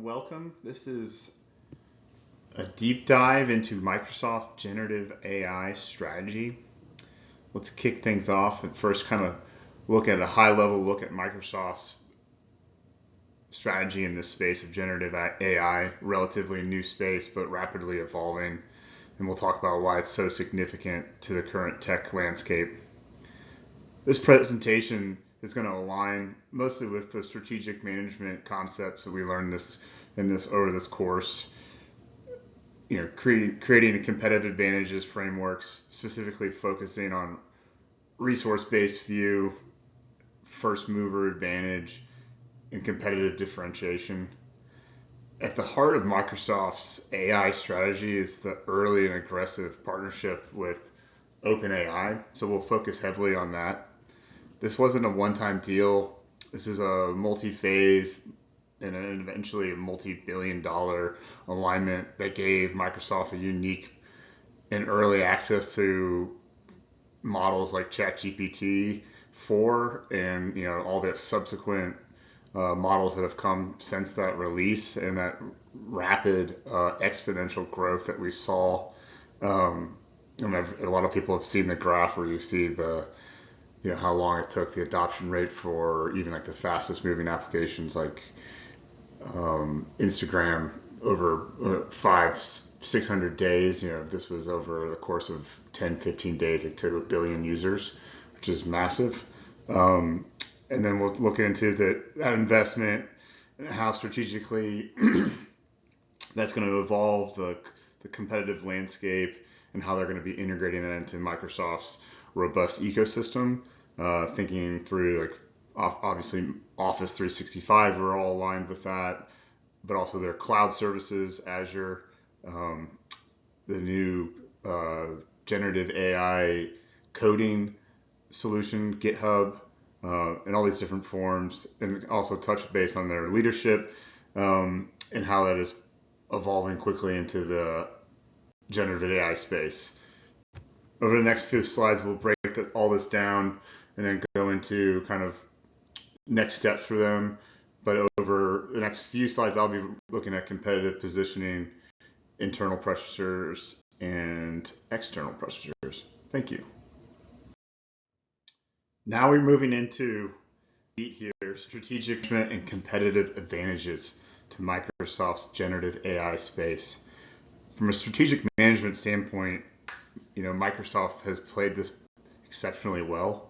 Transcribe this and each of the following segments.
and welcome. This is a deep dive into Microsoft generative AI strategy. Let's kick things off and first kind of look at a high level look at Microsoft's strategy in this space of generative AI, relatively new space but rapidly evolving. And we'll talk about why it's so significant to the current tech landscape. This presentation is going to align mostly with the strategic management concepts that we learned over this course. Creating a competitive advantages frameworks, specifically focusing on resource-based view, first mover advantage, and competitive differentiation. At the heart of Microsoft's AI strategy is the early and aggressive partnership with OpenAI, so we'll focus heavily on that. This wasn't a one-time deal. This is a multi-phase and eventually a multi-billion-dollar alignment that gave Microsoft a unique and early access to models like ChatGPT-4 and all the subsequent models that have come since that release and that rapid exponential growth that we saw. A lot of people have seen the graph where you see how long it took the adoption rate for even like the fastest moving applications like Instagram over 500-600 days. This was over the course of 10-15 days. It took 1 billion users, which is massive. And then we'll look into that investment and how strategically that's going to evolve the competitive landscape and how they're going to be integrating that into Microsoft's robust ecosystem, thinking through obviously Office 365, we're all aligned with that, but also their cloud services, Azure, the new generative AI coding solution, GitHub, and all these different forms, and also touch base on their leadership and how that is evolving quickly into the generative AI space. Over the next few slides, we'll break all this down and then go into kind of next steps for them. But over the next few slides, I'll be looking at competitive positioning, internal pressures, and external pressures. Thank you. Now we're moving into strategic and competitive advantages to Microsoft's generative AI space. From a strategic management standpoint, Microsoft has played this exceptionally well.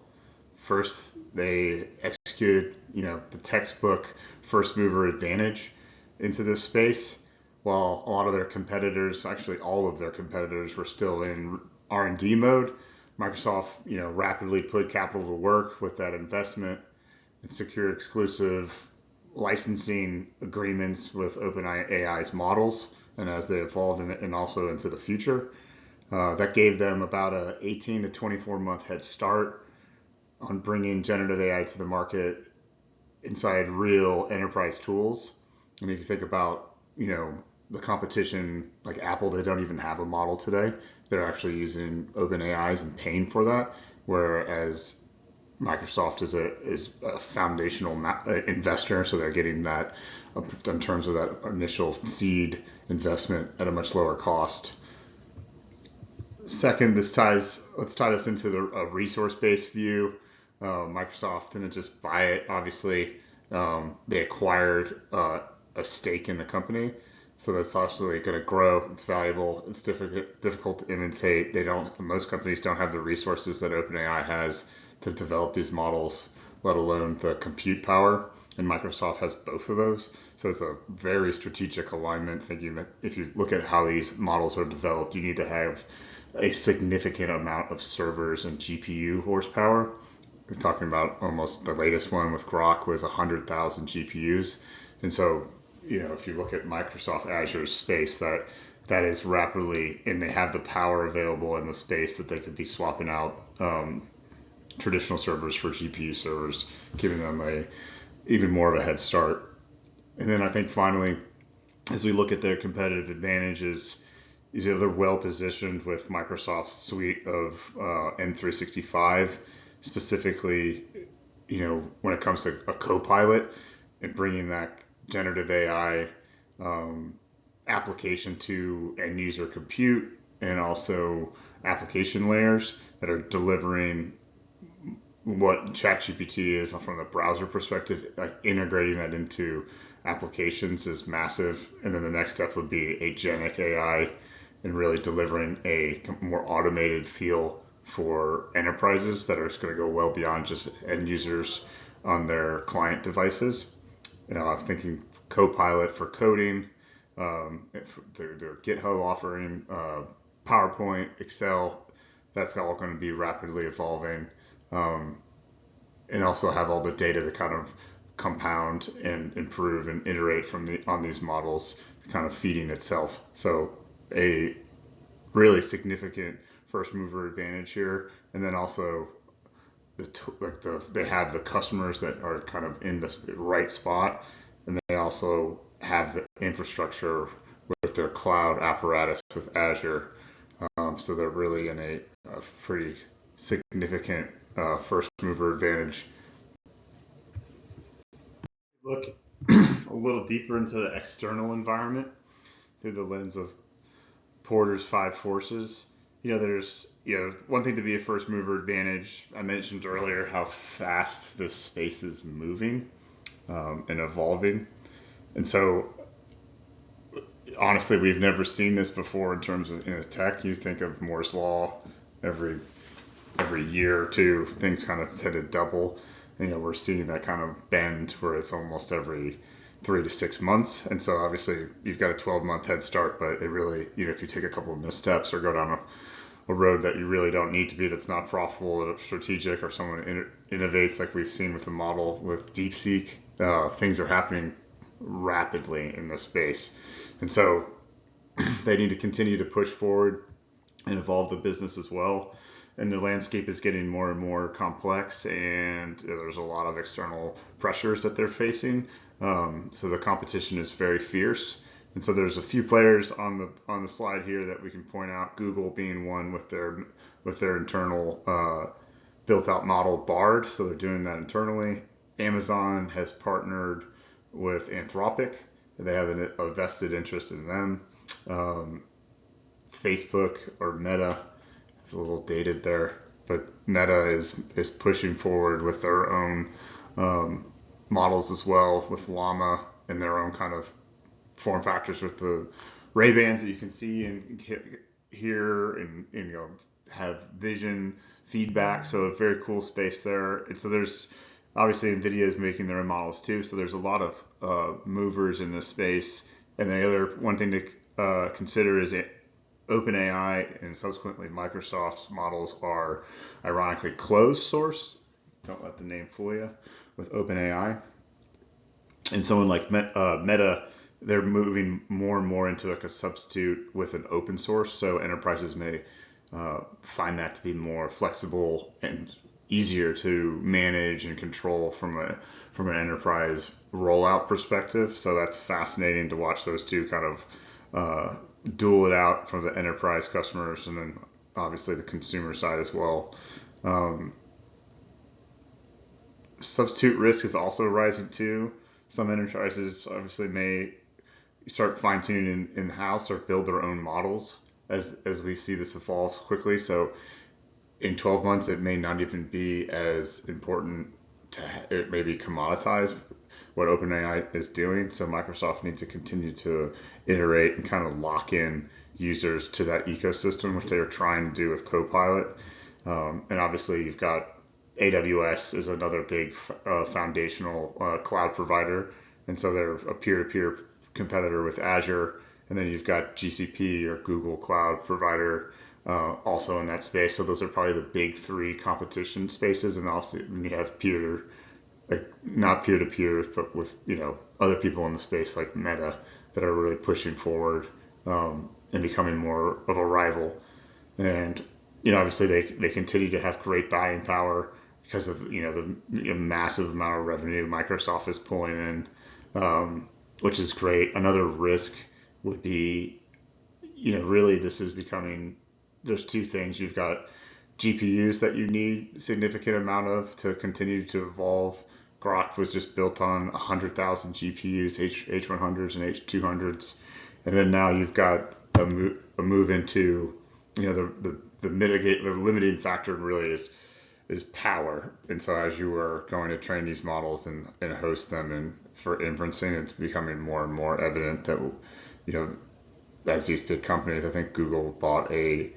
First, they executed, the textbook first mover advantage into this space, while a lot of their competitors, actually all of their competitors, were still in R&D mode. Microsoft, rapidly put capital to work with that investment and secured exclusive licensing agreements with OpenAI's models, and as they evolved and also into the future. That gave them about a 18 to 24 month head start on bringing generative AI to the market inside real enterprise tools. And if you think about, the competition, like Apple, they don't even have a model today. They're actually using OpenAI's and paying for that, whereas Microsoft is a foundational investor, so they're getting that in terms of that initial seed investment at a much lower cost. Second, let's tie this into a resource-based view. Microsoft didn't just buy it. Obviously, they acquired a stake in the company, so that's obviously going to grow. It's valuable. It's difficult to imitate. Most companies don't have the resources that OpenAI has to develop these models, let alone the compute power. And Microsoft has both of those. So it's a very strategic alignment, thinking that if you look at how these models are developed, you need to have a significant amount of servers and GPU horsepower. We're talking about almost the latest one with Grok was 100,000 GPUs. And so, if you look at Microsoft Azure's space, that is rapidly, and they have the power available in the space that they could be swapping out traditional servers for GPU servers, giving them even more of a head start. And then I think finally, as we look at their competitive advantages, they're well positioned with Microsoft's suite of M365, specifically, when it comes to a Copilot and bringing that generative AI application to end user compute and also application layers that are delivering what ChatGPT is from the browser perspective. Like integrating that into applications is massive. And then the next step would be agentic AI and really delivering a more automated feel for enterprises that are going to go well beyond just end users on their client devices. I was thinking Copilot for coding, their GitHub offering, PowerPoint, Excel. That's all going to be rapidly evolving, and also have all the data to kind of compound and improve and iterate on these models, kind of feeding itself. So a really significant first mover advantage here, and then also they have the customers that are kind of in the right spot, and they also have the infrastructure with their cloud apparatus with Azure. So they're really in a pretty significant first mover advantage. Look a little deeper into the external environment through the lens of Porter's five forces. There's one thing to be a first mover advantage. I mentioned earlier how fast this space is moving and evolving, and so honestly, we've never seen this before in terms of tech. You think of Moore's law, every year or two, things kind of tend to double. We're seeing that kind of bend where it's almost every 3 to 6 months. And so obviously you've got a 12-month head start, but it really, if you take a couple of missteps or go down a road that you really don't need to be, that's not profitable or strategic, or someone innovates like we've seen with the model with DeepSeek, things are happening rapidly in this space. And so they need to continue to push forward and evolve the business as well. And the landscape is getting more and more complex, and there's a lot of external pressures that they're facing. So the competition is very fierce. And so there's a few players on the slide here that we can point out. Google being one with their internal built out model Bard. So they're doing that internally. Amazon has partnered with Anthropic. They have a vested interest in them. Facebook or Meta, it's a little dated there, but Meta is pushing forward with their own models as well, with Llama and their own kind of form factors with the Ray-Bans that you can see and hear and have vision feedback. So a very cool space there. And so there's obviously NVIDIA is making their own models too. So there's a lot of movers in this space. And the other one thing to consider is OpenAI and subsequently Microsoft's models are ironically closed source. Don't let the name fool you with OpenAI. And someone like Meta, they're moving more and more into like a substitute with an open source. So enterprises may find that to be more flexible and easier to manage and control from an enterprise rollout perspective. So that's fascinating to watch those two kind of duel it out for the enterprise customers, and then obviously the consumer side as well. Substitute risk is also rising too. Some enterprises obviously may start fine-tuning in-house or build their own models as we see this evolve quickly. So in 12 months, it may not even be as important it may be commoditized what OpenAI is doing. So Microsoft needs to continue to iterate and kind of lock in users to that ecosystem, which they are trying to do with Copilot. And obviously you've got AWS is another big foundational cloud provider. And so they're a peer-to-peer competitor with Azure. And then you've got GCP or Google Cloud provider also in that space. So those are probably the big three competition spaces. And also you have not peer-to-peer, but with other people in the space like Meta that are really pushing forward and becoming more of a rival. And obviously they continue to have great buying power because of the massive amount of revenue Microsoft is pulling in, which is great. Another risk would be really this is becoming, there's two things. You've got GPUs that you need a significant amount of to continue to evolve Grok was just built on 100,000 GPUs, H100s and H200s, and then now you've got a move into, the limiting factor really is power. And so as you are going to train these models and host them and for inferencing, it's becoming more and more evident that, as these big companies, I think Google bought an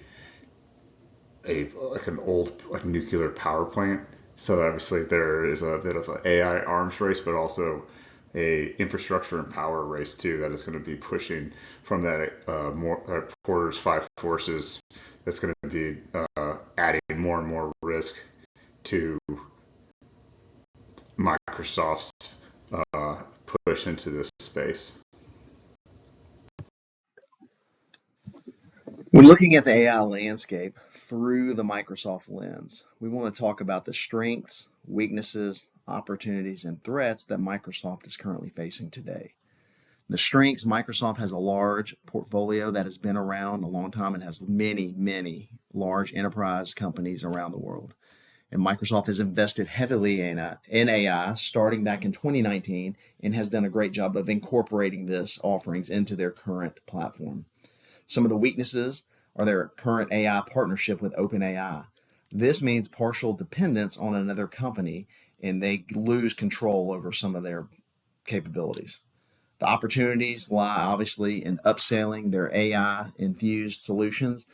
old nuclear power plant. So obviously there is a bit of an AI arms race, but also a infrastructure and power race too that is going to be pushing from that Porter's five forces. That's going to be adding more and more risk to Microsoft's push into this space. When looking at the AI landscape through the Microsoft lens, we want to talk about the strengths, weaknesses, opportunities, and threats that Microsoft is currently facing today. The strengths: Microsoft has a large portfolio that has been around a long time and has many, many large enterprise companies around the world. And Microsoft has invested heavily in AI starting back in 2019 and has done a great job of incorporating this offerings into their current platform. Some of the weaknesses are their current AI partnership with OpenAI. This means partial dependence on another company, and they lose control over some of their capabilities. The opportunities lie obviously in upselling their AI-infused solutions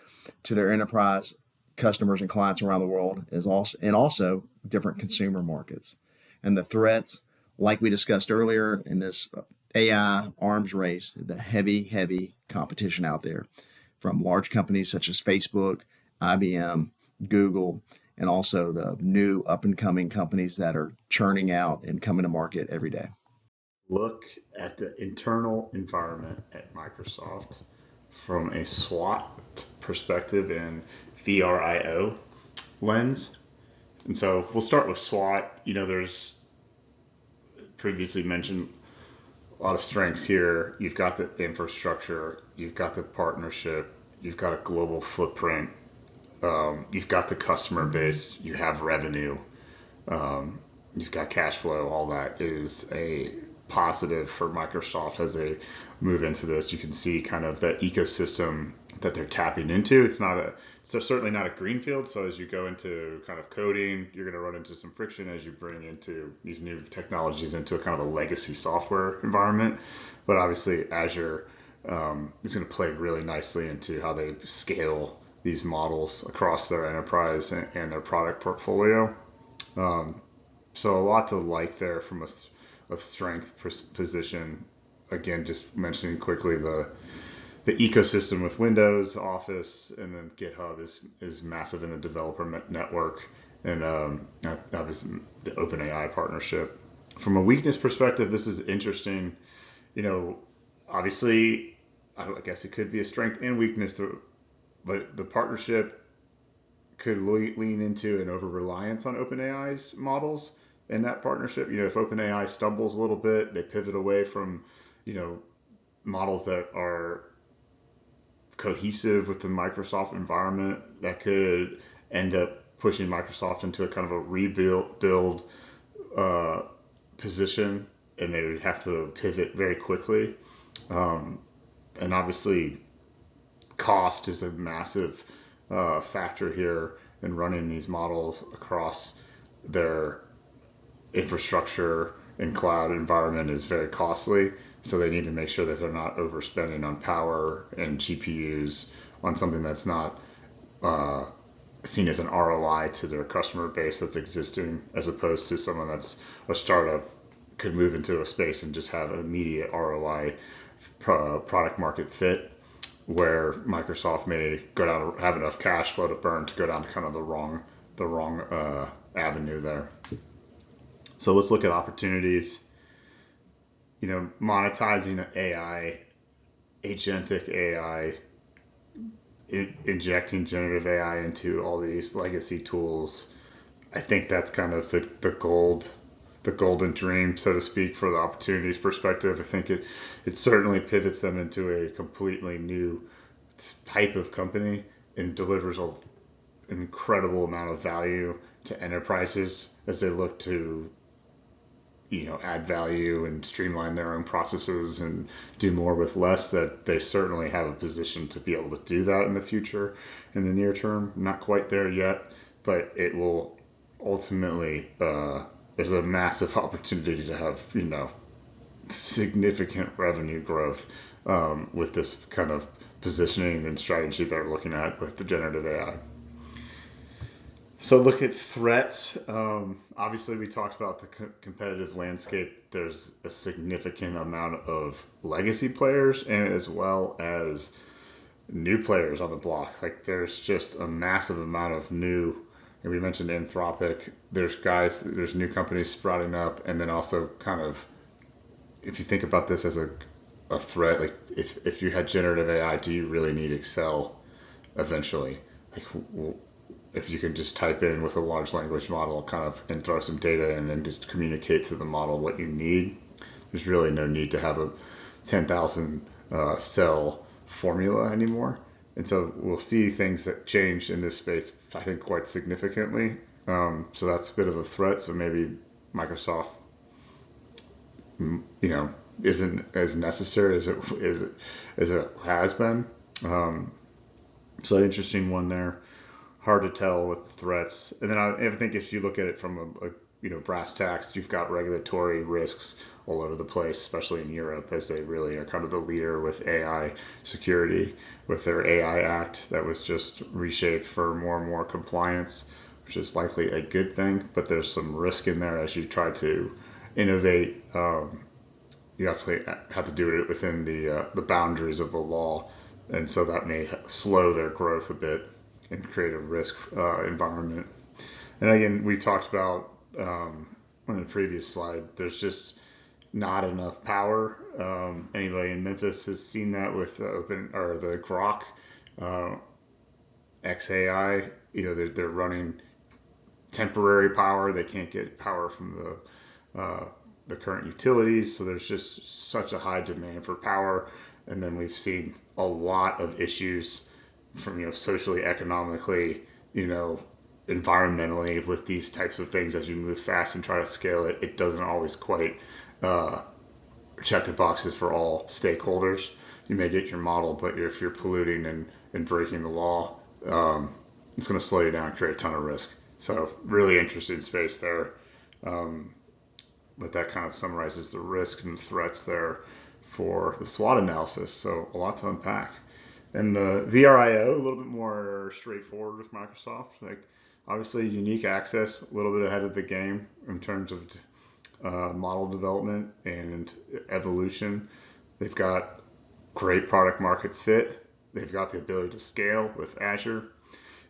to their enterprise customers and clients around the world, and also different consumer markets. And the threats, like we discussed earlier in this AI arms race, the heavy competition out there from large companies such as Facebook, IBM, Google, and also the new up-and-coming companies that are churning out and coming to market every day. Look at the internal environment at Microsoft from a SWOT perspective and VRIO lens. And so we'll start with SWOT. There's previously mentioned a lot of strengths here. You've got the infrastructure, you've got the partnership, you've got a global footprint, you've got the customer base, you have revenue, you've got cash flow. All that is a positive for Microsoft as they move into this. You can see kind of the ecosystem that they're tapping into. It's certainly not a greenfield. So as you go into kind of coding, you're going to run into some friction as you bring into these new technologies into a kind of a legacy software environment. But obviously Azure is going to play really nicely into how they scale these models across their enterprise and their product portfolio. So a lot to like there from a strength position. Again, just mentioning quickly the ecosystem with Windows, Office, and then GitHub is massive in the developer network, and obviously the OpenAI partnership. From a weakness perspective, this is interesting. Obviously, I guess it could be a strength and weakness, but the partnership could lean into an over-reliance on OpenAI's models. In that partnership, if OpenAI stumbles a little bit, they pivot away from, models that are cohesive with the Microsoft environment, that could end up pushing Microsoft into a kind of a rebuild position, and they would have to pivot very quickly. And obviously, cost is a massive factor here in running these models across their infrastructure and cloud environment is very costly. So they need to make sure that they're not overspending on power and GPUs on something that's not seen as an ROI to their customer base that's existing, as opposed to someone that's a startup could move into a space and just have an immediate ROI product market fit, where Microsoft may go down, have enough cash flow to burn to go down to kind of the wrong avenue there. So let's look at opportunities. Monetizing AI, agentic AI, injecting generative AI into all these legacy tools. I think that's kind of the golden dream, so to speak, for the opportunities perspective. I think it certainly pivots them into a completely new type of company and delivers an incredible amount of value to enterprises as they look to add value and streamline their own processes and do more with less, that they certainly have a position to be able to do that in the future. In the near term, not quite there yet, but it will ultimately, there's a massive opportunity to have significant revenue growth with this kind of positioning and strategy they're looking at with the generative AI. So look at threats. Obviously, we talked about the competitive landscape. There's a significant amount of legacy players and as well as new players on the block. Like there's just a massive amount of new, and we mentioned Anthropic. There's new companies sprouting up, and then also kind of, if you think about this as a threat, like if you had generative AI, do you really need Excel eventually? Like if you can just type in with a large language model kind of and throw some data in and just communicate to the model what you need, there's really no need to have a 10,000 cell formula anymore. And so we'll see things that change in this space, I think, quite significantly. So that's a bit of a threat. So maybe Microsoft, isn't as necessary as it has been. So an interesting one there. Hard to tell with the threats. And then I think if you look at it from a brass tacks, you've got regulatory risks all over the place, especially in Europe, as they really are kind of the leader with AI security, with their AI Act that was just reshaped for more and more compliance, which is likely a good thing. But there's some risk in there as you try to innovate. You actually have to do it within the boundaries of the law, and so that may slow their growth a bit and create a risk environment. And again, we talked about on the previous slide, there's just not enough power. Anybody in Memphis has seen that with the Grok XAI. They're running temporary power. They can't get power from the current utilities, so there's just such a high demand for power. And then we've seen a lot of issues from socially, economically, environmentally with these types of things. As you move fast and try to scale it, it doesn't always quite check the boxes for all stakeholders. You may get your model, but if you're polluting and breaking the law, it's going to slow you down and create a ton of risk. So really interesting space there. But that kind of summarizes the risks and threats there for the SWOT analysis. So a lot to unpack. And the VRIO, a little bit more straightforward with Microsoft. Like obviously unique access, a little bit ahead of the game in terms of model development and evolution. They've got great product market fit. They've got the ability to scale with Azure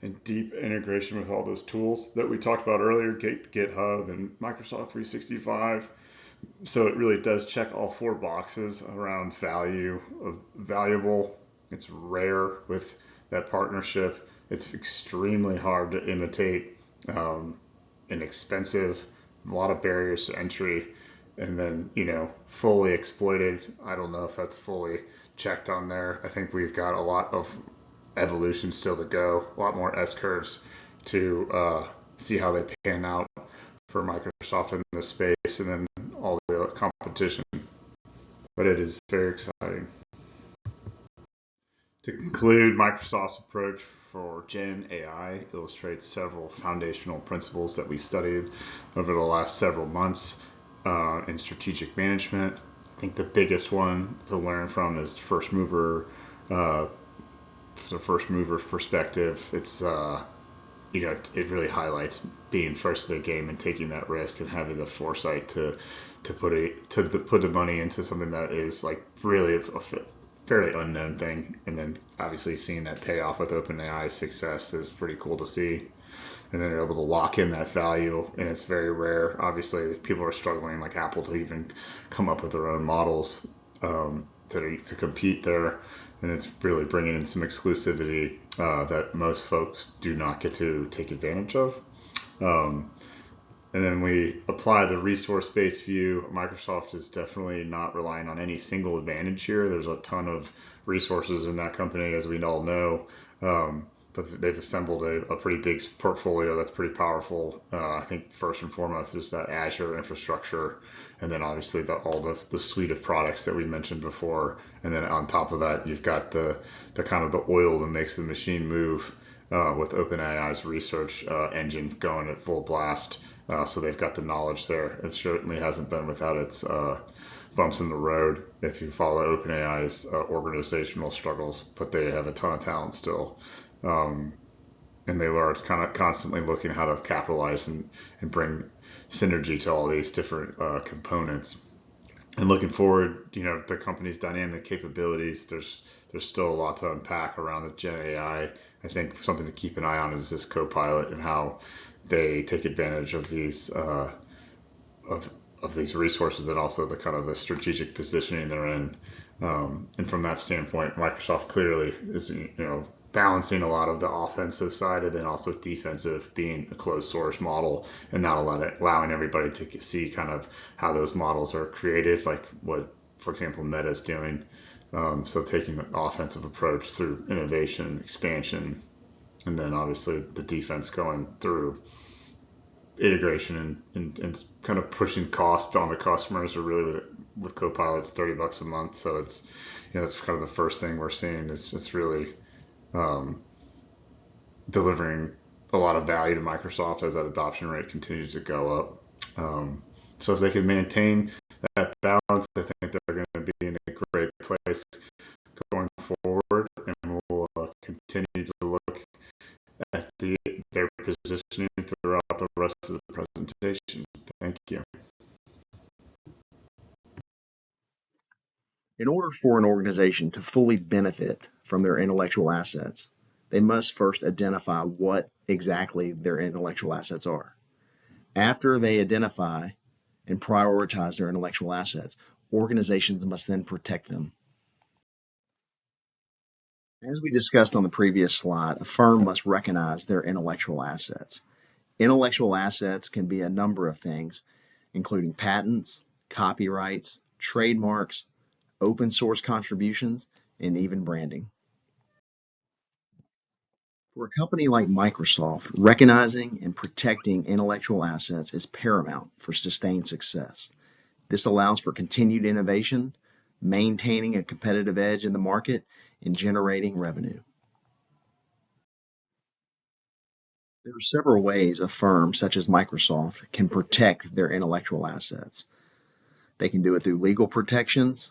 and deep integration with all those tools that we talked about earlier, GitHub and Microsoft 365. So it really does check all four boxes around valuable. It's rare with that partnership. It's extremely hard to imitate, and expensive, a lot of barriers to entry, and then, fully exploited. I don't know if that's fully checked on there. I think we've got a lot of evolution still to go, a lot more S-curves to see how they pan out for Microsoft in this space, and then all the competition. But it is very exciting. To conclude, Microsoft's approach for Gen AI illustrates several foundational principles that we've studied over the last several months in strategic management. I think the biggest one to learn from is the first mover perspective. It's it really highlights being first to the game and taking that risk and having the foresight to put the money into something that is like really a fairly unknown thing, and then obviously seeing that payoff with OpenAI's success is pretty cool to see. And then they're able to lock in that value, and it's very rare. Obviously, people are struggling, like Apple, to even come up with their own models to compete there, and it's really bringing in some exclusivity that most folks do not get to take advantage of. And then we apply the resource-based view. Microsoft is definitely not relying on any single advantage here. There's a ton of resources in that company, as we all know. but they've assembled a pretty big portfolio that's pretty powerful. I think first and foremost is that Azure infrastructure, and then obviously all the suite of products that we mentioned before, and then on top of that you've got the kind of the oil that makes the machine move with OpenAI's research engine going at full blast. So they've got the knowledge there. It certainly hasn't been without its bumps in the road if you follow OpenAI's organizational struggles, but they have a ton of talent still. Um, and they are kind of constantly looking how to capitalize and bring synergy to all these different components. And looking forward, the company's dynamic capabilities, there's still a lot to unpack around the Gen AI. I think something to keep an eye on is this Copilot and how they take advantage of these resources and also the kind of the strategic positioning they're in. And from that standpoint, Microsoft clearly is balancing a lot of the offensive side and then also defensive, being a closed source model and not allowing everybody to see kind of how those models are created, like what, for example, Meta is doing. So taking an offensive approach through innovation, expansion, and then obviously the defense going through integration and kind of pushing cost on the customers, or really with Copilot's $30 a month. So it's, that's kind of the first thing we're seeing is it's really delivering a lot of value to Microsoft as that adoption rate continues to go up. So if they can maintain that balance, I think they're going to be in a great place going forward, and we'll continue to look at their positioning throughout the rest of the presentation. Thank you. In order for an organization to fully benefit from their intellectual assets, they must first identify what exactly their intellectual assets are. After they identify and prioritize their intellectual assets, organizations must then protect them. As we discussed on the previous slide, a firm must recognize their intellectual assets. Intellectual assets can be a number of things, including patents, copyrights, trademarks, open source contributions, and even branding. For a company like Microsoft, recognizing and protecting intellectual assets is paramount for sustained success. This allows for continued innovation, maintaining a competitive edge in the market, and generating revenue. There are several ways a firm such as Microsoft can protect their intellectual assets. They can do it through legal protections,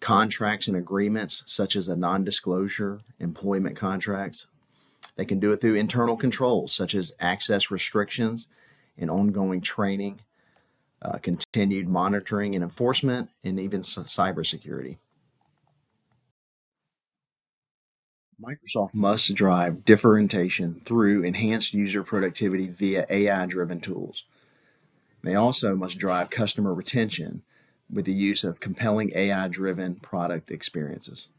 contracts and agreements such as a non-disclosure employment contracts. They can do it through internal controls such as access restrictions and ongoing training, continued monitoring and enforcement, and even cybersecurity. Microsoft must drive differentiation through enhanced user productivity via AI-driven tools. They also must drive customer retention with the use of compelling AI-driven product experiences.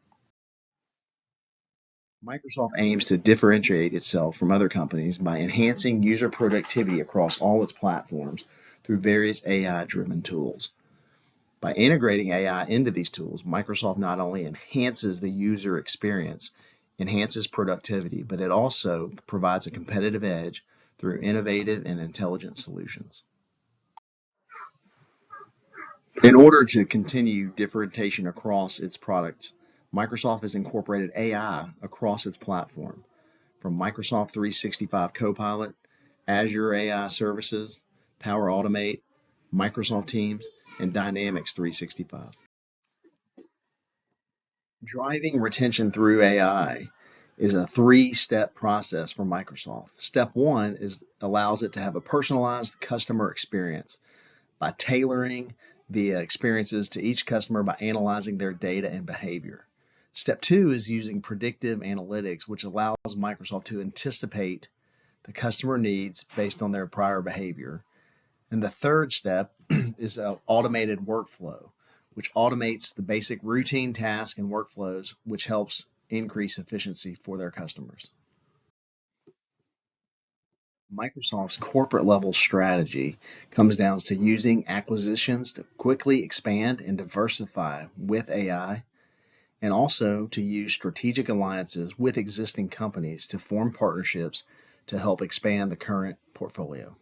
Microsoft aims to differentiate itself from other companies by enhancing user productivity across all its platforms through various AI-driven tools. By integrating AI into these tools, Microsoft not only enhances the user experience, enhances productivity, but it also provides a competitive edge through innovative and intelligent solutions. In order to continue differentiation across its products, Microsoft has incorporated AI across its platform, from Microsoft 365 Copilot, Azure AI Services, Power Automate, Microsoft Teams, and Dynamics 365. Driving retention through AI is a three-step process for Microsoft. Step one allows it to have a personalized customer experience by tailoring the experiences to each customer by analyzing their data and behavior. Step two is using predictive analytics, which allows Microsoft to anticipate the customer needs based on their prior behavior. And the third step is an automated workflow, which automates the basic routine tasks and workflows, which helps increase efficiency for their customers. Microsoft's corporate level strategy comes down to using acquisitions to quickly expand and diversify with AI, and also to use strategic alliances with existing companies to form partnerships to help expand the current portfolio.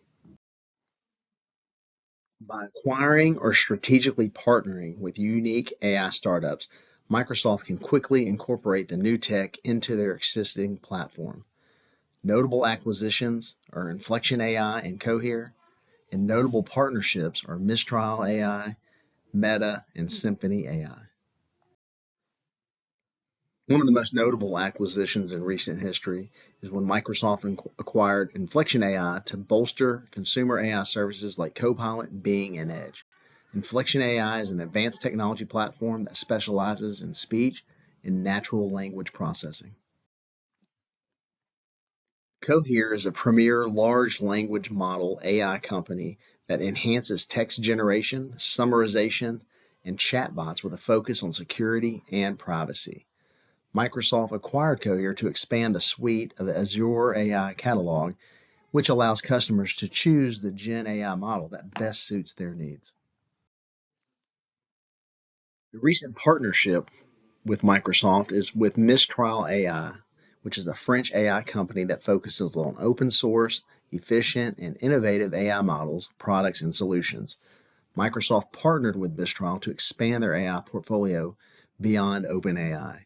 By acquiring or strategically partnering with unique AI startups, Microsoft can quickly incorporate the new tech into their existing platform. Notable acquisitions are Inflection AI and Cohere, and notable partnerships are Mistral AI, Meta, and Symphony AI. One of the most notable acquisitions in recent history is when Microsoft acquired Inflection AI to bolster consumer AI services like Copilot, Bing, and Edge. Inflection AI is an advanced technology platform that specializes in speech and natural language processing. Cohere is a premier large language model AI company that enhances text generation, summarization, and chatbots with a focus on security and privacy. Microsoft acquired Cohere to expand the suite of the Azure AI catalog, which allows customers to choose the Gen AI model that best suits their needs. The recent partnership with Microsoft is with Mistral AI, which is a French AI company that focuses on open source, efficient, and innovative AI models, products, and solutions. Microsoft partnered with Mistral to expand their AI portfolio beyond OpenAI.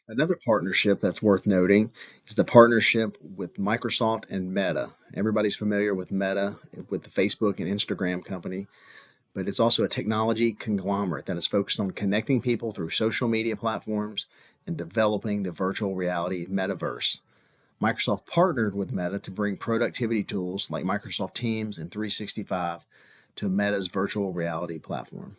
Another partnership that's worth noting is the partnership with Microsoft and Meta. Everybody's familiar with Meta, with the Facebook and Instagram company, but it's also a technology conglomerate that is focused on connecting people through social media platforms and developing the virtual reality metaverse. Microsoft partnered with Meta to bring productivity tools like Microsoft Teams and 365 to Meta's virtual reality platform.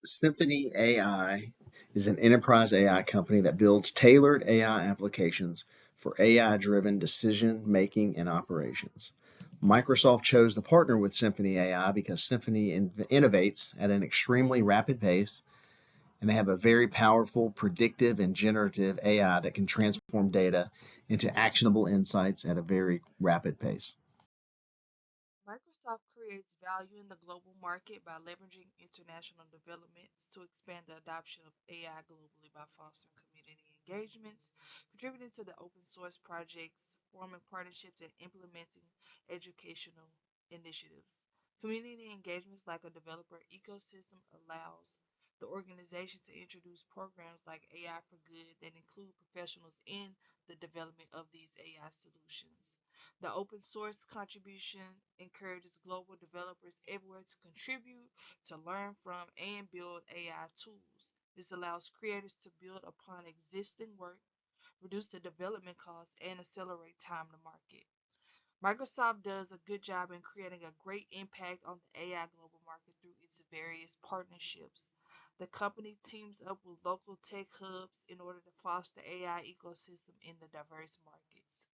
Symphony AI is an enterprise AI company that builds tailored AI applications for AI-driven decision-making and operations. Microsoft chose to partner with Symphony AI because Symphony innovates at an extremely rapid pace, and they have a very powerful predictive and generative AI that can transform data into actionable insights at a very rapid pace. Microsoft creates value in the global market by leveraging international developments to expand the adoption of AI globally by fostering community engagements, contributing to the open source projects, forming partnerships, and implementing educational initiatives. Community engagements like a developer ecosystem allows the organization to introduce programs like AI for Good that include professionals in the development of these AI solutions. The open source contribution encourages global developers everywhere to contribute, to learn from, and build AI tools. This allows creators to build upon existing work, reduce the development costs, and accelerate time to market. Microsoft does a good job in creating a great impact on the AI global market through its various partnerships. The company teams up with local tech hubs in order to foster AI ecosystem in the diverse markets.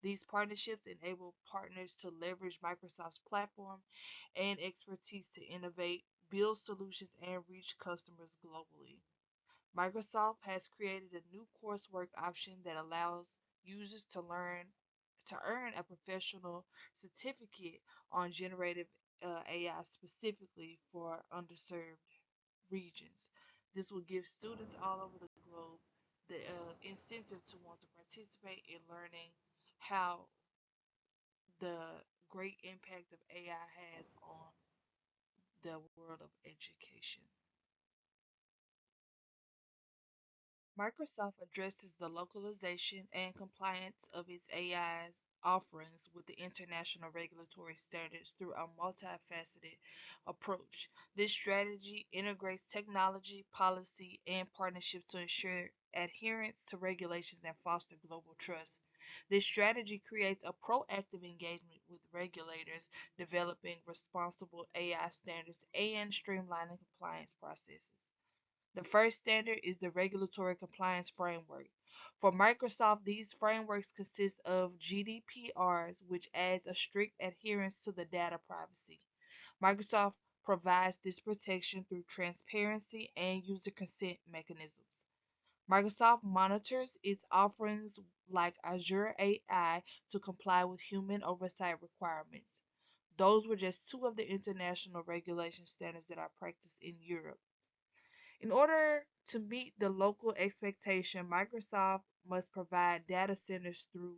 These partnerships enable partners to leverage Microsoft's platform and expertise to innovate, build solutions, and reach customers globally. Microsoft has created a new coursework option that allows users to earn a professional certificate on generative AI specifically for underserved regions. This will give students all over the globe the incentive to want to participate in learning how the great impact of AI has on the world of education. Microsoft addresses the localization and compliance of its AI's offerings with the international regulatory standards through a multifaceted approach. This strategy integrates technology, policy, and partnerships to ensure adherence to regulations and foster global trust. This strategy creates a proactive engagement with regulators, developing responsible AI standards and streamlining compliance processes. The first standard is the Regulatory Compliance Framework. For Microsoft, these frameworks consist of GDPRs, which adds a strict adherence to the data privacy. Microsoft provides this protection through transparency and user consent mechanisms. Microsoft monitors its offerings like Azure AI to comply with human oversight requirements. Those were just two of the international regulation standards that are practiced in Europe. In order to meet the local expectation, Microsoft must provide data centers through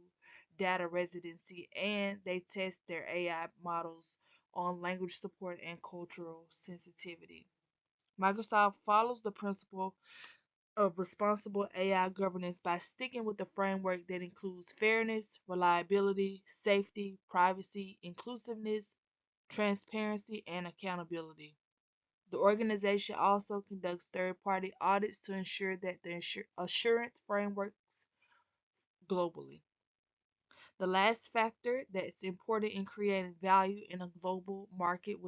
data residency, and they test their AI models on language support and cultural sensitivity. Microsoft follows the principle of responsible AI governance by sticking with the framework that includes fairness, reliability, safety, privacy, inclusiveness, transparency, and accountability. The organization also conducts third party audits to ensure that the assurance frameworks globally. The last factor that's important in creating value in a global market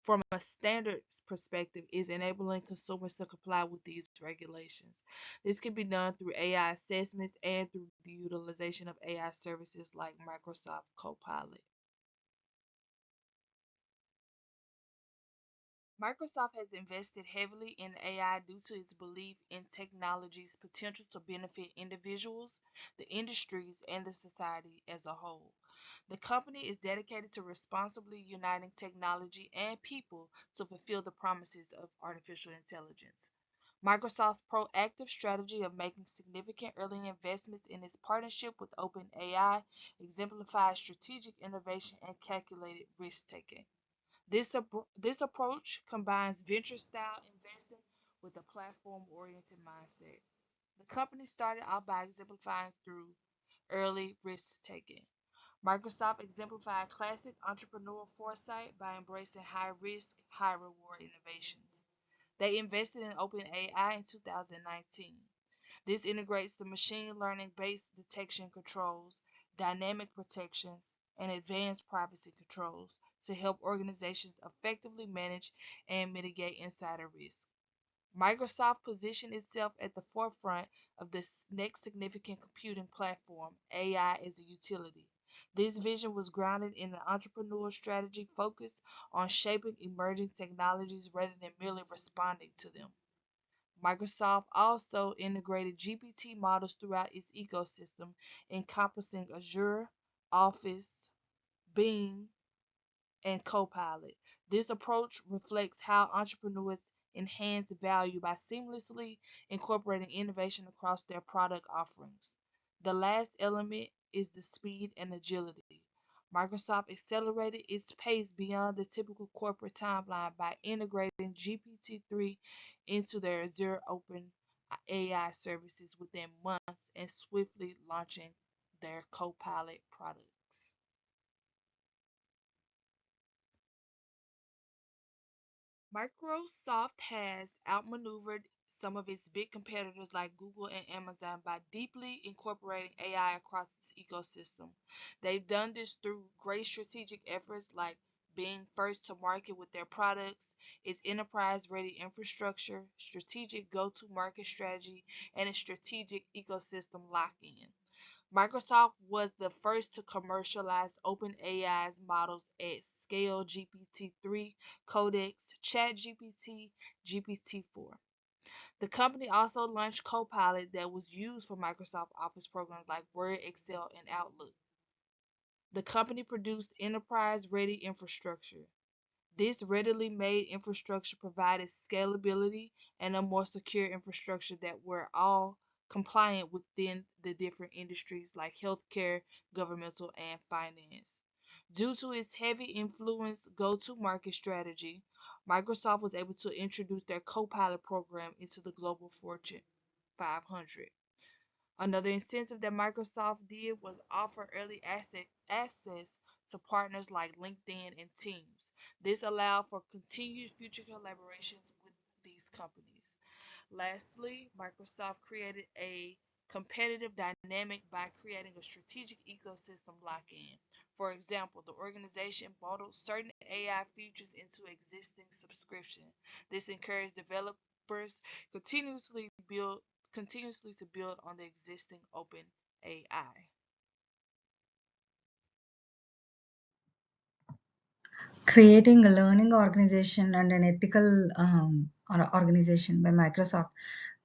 from a standards perspective is enabling consumers to comply with these regulations. This can be done through AI assessments and through the utilization of AI services like Microsoft Copilot. Microsoft has invested heavily in AI due to its belief in technology's potential to benefit individuals, the industries, and the society as a whole. The company is dedicated to responsibly uniting technology and people to fulfill the promises of artificial intelligence. Microsoft's proactive strategy of making significant early investments in its partnership with OpenAI exemplifies strategic innovation and calculated risk taking. This approach combines venture style investing with a platform oriented mindset. The company started out by exemplifying through early risk taking. Microsoft exemplified classic entrepreneurial foresight by embracing high risk, high reward innovations. They invested in OpenAI in 2019. This integrates the machine learning based detection controls, dynamic protections, and advanced privacy controls to help organizations effectively manage and mitigate insider risk. Microsoft positioned itself at the forefront of this next significant computing platform, AI as a utility. This vision was grounded in an entrepreneurial strategy focused on shaping emerging technologies rather than merely responding to them. Microsoft also integrated GPT models throughout its ecosystem, encompassing Azure, Office, Bing, and Copilot. This approach reflects how entrepreneurs enhance value by seamlessly incorporating innovation across their product offerings. The last element is the speed and agility. Microsoft accelerated its pace beyond the typical corporate timeline by integrating GPT-3 into their Azure Open AI services within months and swiftly launching their Copilot products. Microsoft has outmaneuvered some of its big competitors like Google and Amazon by deeply incorporating AI across its ecosystem. They've done this through great strategic efforts like being first to market with their products, its enterprise ready infrastructure, strategic go to market strategy, and a strategic ecosystem lock in. Microsoft was the first to commercialize OpenAI's models at scale GPT-3, Codex, ChatGPT, GPT-4. The company also launched Copilot that was used for Microsoft Office programs like Word, Excel, and Outlook. The company produced enterprise ready infrastructure. This readily made infrastructure provided scalability and a more secure infrastructure that were all compliant within the different industries like healthcare, governmental, and finance. Due to its heavy influence go-to-market strategy, Microsoft was able to introduce their Copilot program into the global Fortune 500. Another incentive that Microsoft did was offer early access to partners like LinkedIn and Teams. This allowed for continued future collaborations with these companies. Lastly, Microsoft created a competitive dynamic by creating a strategic ecosystem lock in. For example, the organization bundled certain AI features into existing subscription. This encouraged developers build continuously to build on the existing open AI. Creating a learning organization and an ethical organization by Microsoft.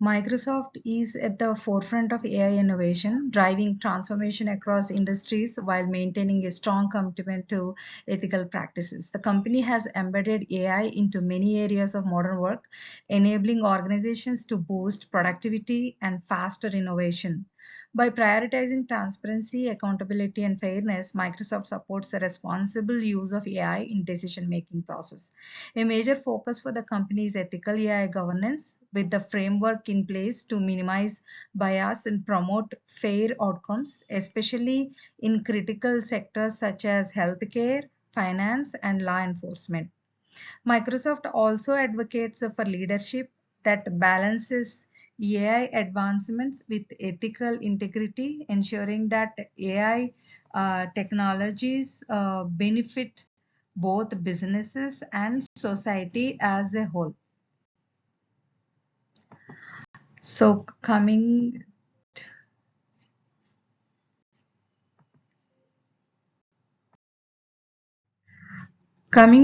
Microsoft is at the forefront of AI innovation, driving transformation across industries while maintaining a strong commitment to ethical practices. The company has embedded AI into many areas of modern work, enabling organizations to boost productivity and faster innovation. By prioritizing transparency, accountability, and fairness, Microsoft supports the responsible use of AI in decision-making process. A major focus for the company is ethical AI governance, with the framework in place to minimize bias and promote fair outcomes, especially in critical sectors such as healthcare, finance, and law enforcement. Microsoft also advocates for leadership that balances AI advancements with ethical integrity, ensuring that AI technologies benefit both businesses and society as a whole. So, coming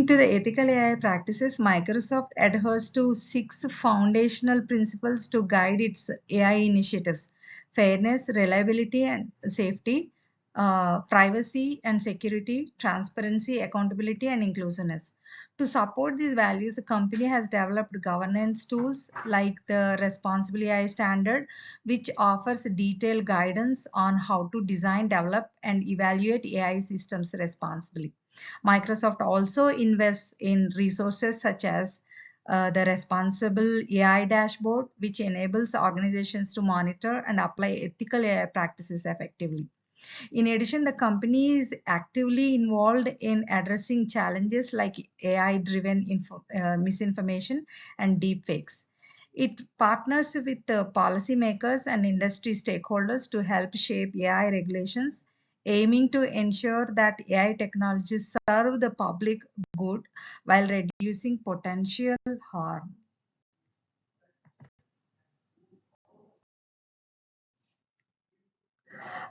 to the ethical AI practices, Microsoft adheres to six foundational principles to guide its AI initiatives: fairness, reliability and safety, privacy and security, transparency, accountability, and inclusiveness. To support these values, the company has developed governance tools like the Responsible AI Standard, which offers detailed guidance on how to design, develop, and evaluate AI systems responsibly. Microsoft also invests in resources such as the Responsible AI Dashboard, which enables organizations to monitor and apply ethical AI practices effectively. In addition, the company is actively involved in addressing challenges like AI-driven misinformation and deepfakes. It partners with the policymakers and industry stakeholders to help shape AI regulations, aiming to ensure that AI technologies serve the public good while reducing potential harm.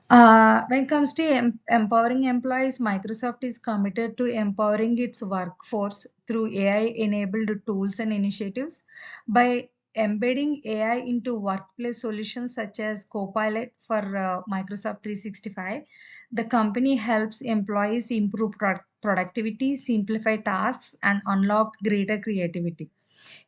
When it comes to empowering employees, Microsoft is committed to empowering its workforce through AI-enabled tools and initiatives. By embedding AI into workplace solutions such as Copilot for Microsoft 365, the company helps employees improve productivity, simplify tasks, and unlock greater creativity.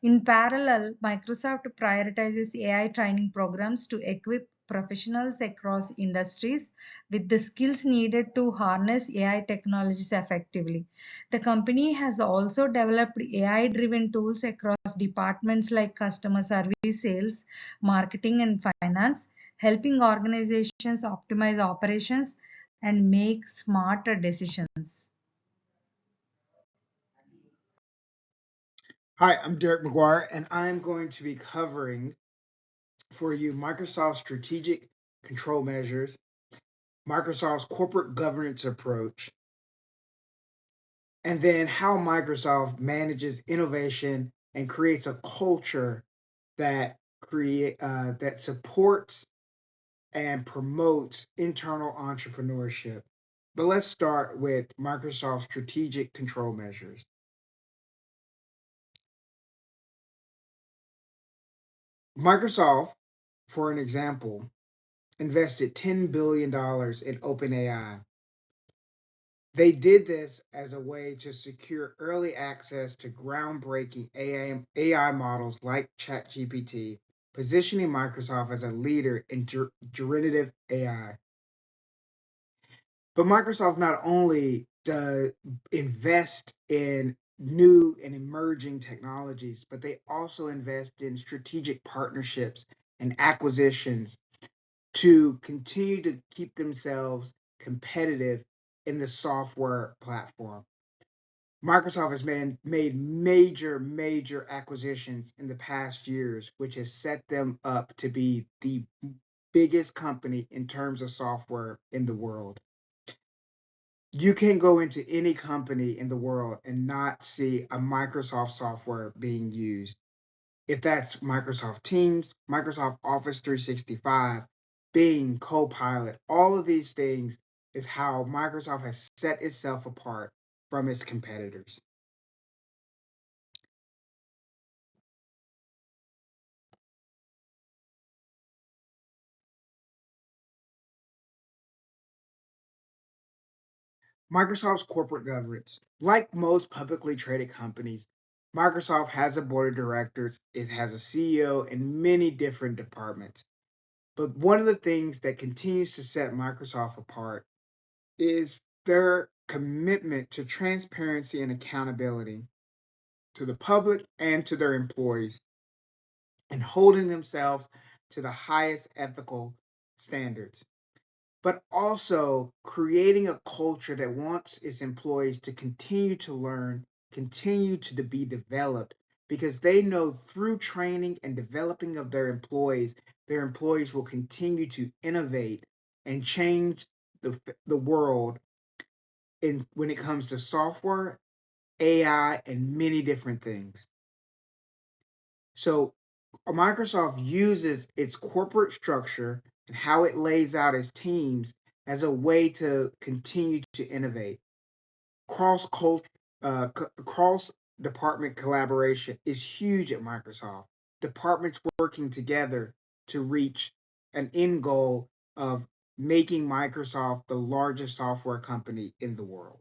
In parallel, Microsoft prioritizes AI training programs to equip professionals across industries with the skills needed to harness AI technologies effectively. The company has also developed AI driven tools across departments like customer service, sales, marketing, and finance, helping organizations optimize operations and make smarter decisions. Hi, I'm Derek McGuire, and I'm going to be covering for you Microsoft's strategic control measures, Microsoft's corporate governance approach, and then how Microsoft manages innovation and creates a culture that supports and promotes internal entrepreneurship. But let's start with Microsoft's strategic control measures. Microsoft, for an example, invested $10 billion in OpenAI. They did this as a way to secure early access to groundbreaking AI models like ChatGPT, positioning Microsoft as a leader in generative AI. But Microsoft not only does invest in new and emerging technologies, but they also invest in strategic partnerships and acquisitions to continue to keep themselves competitive in the software platform. Microsoft has made major acquisitions in the past years, which has set them up to be the biggest company in terms of software in the world. You can go into any company in the world and not see a Microsoft software being used. If that's Microsoft Teams, Microsoft Office 365, Bing, Copilot, all of these things is how Microsoft has set itself apart from its competitors. Microsoft's corporate governance. Like most publicly traded companies, Microsoft has a board of directors, it has a CEO, and many different departments. But one of the things that continues to set Microsoft apart is their commitment to transparency and accountability to the public and to their employees, and holding themselves to the highest ethical standards, but also creating a culture that wants its employees to continue to learn, continue to be developed, because they know through training and developing of their employees will continue to innovate and change the world when it comes to software, AI, and many different things. So Microsoft uses its corporate structure and how it lays out its teams as a way to continue to innovate. Cross department collaboration is huge at Microsoft. Departments working together to reach an end goal of making Microsoft the largest software company in the world.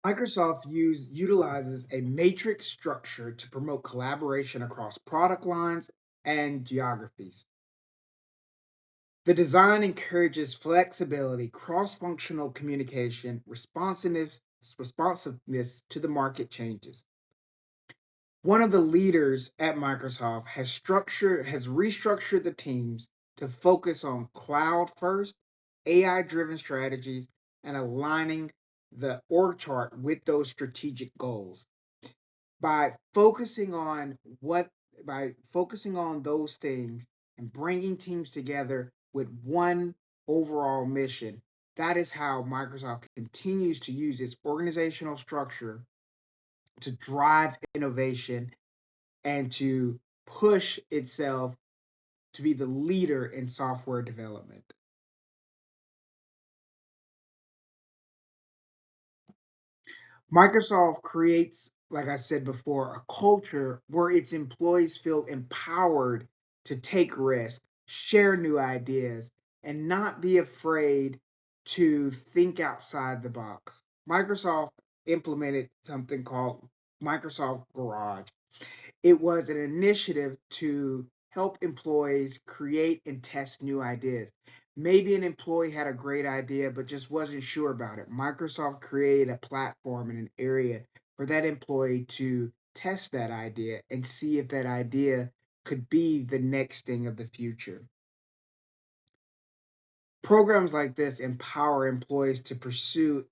Microsoft utilizes a matrix structure to promote collaboration across product lines and geographies. The design encourages flexibility, cross-functional communication, responsiveness to the market changes. One of the leaders at Microsoft has restructured the teams to focus on cloud first, AI-driven strategies, and aligning the org chart with those strategic goals. By focusing on those things and bringing teams together with one overall mission, that is how Microsoft continues to use its organizational structure to drive innovation and to push itself to be the leader in software development. Microsoft creates, like I said before, a culture where its employees feel empowered to take risks, share new ideas, and not be afraid to think outside the box. Microsoft implemented something called Microsoft Garage. It was an initiative to help employees create and test new ideas. Maybe an employee had a great idea but just wasn't sure about it. Microsoft created a platform and an area for that employee to test that idea and see if that idea could be the next thing of the future. Programs like this empower employees to pursue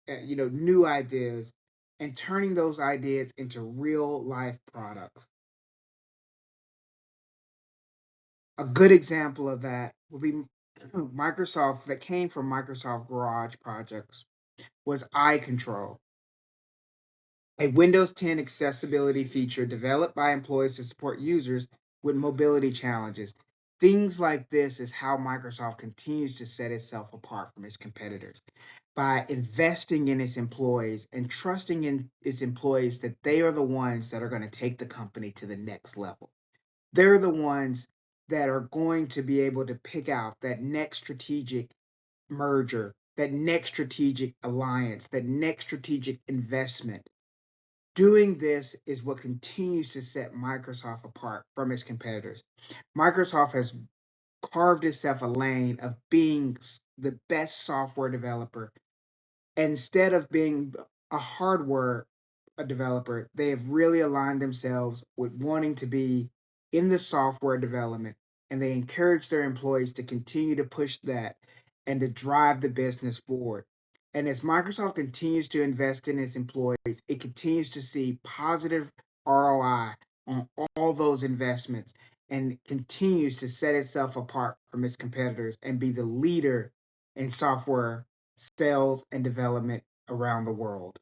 new ideas and turning those ideas into real life products. A good example of that would be Microsoft, that came from Microsoft Garage projects, was iControl, a Windows 10 accessibility feature developed by employees to support users with mobility challenges. Things like this is how Microsoft continues to set itself apart from its competitors, by investing in its employees and trusting in its employees that they are the ones that are going to take the company to the next level. They're the ones that are going to be able to pick out that next strategic merger, that next strategic alliance, that next strategic investment. Doing this is what continues to set Microsoft apart from its competitors. Microsoft has carved itself a lane of being the best software developer. Instead of being a hardware developer, they have really aligned themselves with wanting to be in the software development, and they encourage their employees to continue to push that and to drive the business forward. And as Microsoft continues to invest in its employees, it continues to see positive ROI on all those investments and continues to set itself apart from its competitors and be the leader in software sales and development around the world.